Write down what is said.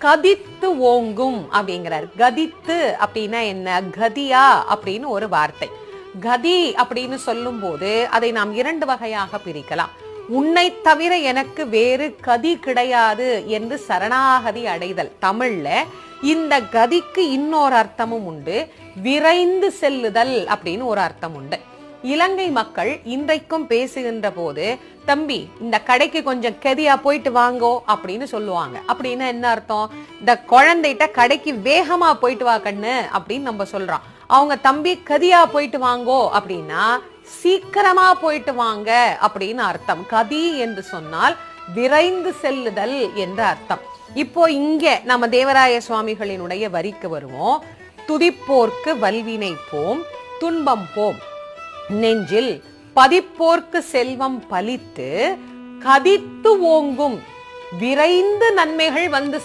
கதித்து ஓங்கும் அப்படிங்கிறார். கதித்து அப்படின்னா என்ன? கதியா அப்படின்னு ஒரு வார்த்தை. கதி அப்படின்னு சொல்லும் போது அதை நாம் இரண்டு வகையாக பிரிக்கலாம். உன்னை தவிர எனக்கு வேறு கதி கிடையாது என்று சரணாகதி அடைதல். தமிழ்ல இந்த கதிக்கு இன்னொரு அர்த்தமும் உண்டு. விரைந்து செல்லுதல் அப்படின்னு ஒரு அர்த்தம் உண்டு. இலங்கை மக்கள் இன்றைக்கும் பேசுகின்ற போது, தம்பி இந்த கடைக்கு கொஞ்சம் கதியா போயிட்டு வாங்கோ அப்படின்னு சொல்லுவாங்க. அப்படின்னா என்ன அர்த்தம்? இந்த குழந்தைகிட்ட கடைக்கு வேகமா போயிட்டு வா கண்ணு அப்படின்னு நம்ம சொல்றோம். அவங்க தம்பி கதியா போயிட்டு வாங்கோ அப்படின்னா சீக்கிரமா போயிட்டு வாங்க அப்படின்னு அர்த்தம். கதி என்று சொன்னால் விரைந்து செல்லுதல் என்ற அர்த்தம். இப்போ இங்க நம்ம தேவராய சுவாமிகளினுடைய வரிக்கு வருவோம். துதிப்போர்க்கு வல்வினை போம், துன்பம் போம், நெஞ்சில் பதிப்போர்க்கு செல்வம் பலித்து கதித்து ஓங்கும், விரைந்து நன்மைகள் வந்து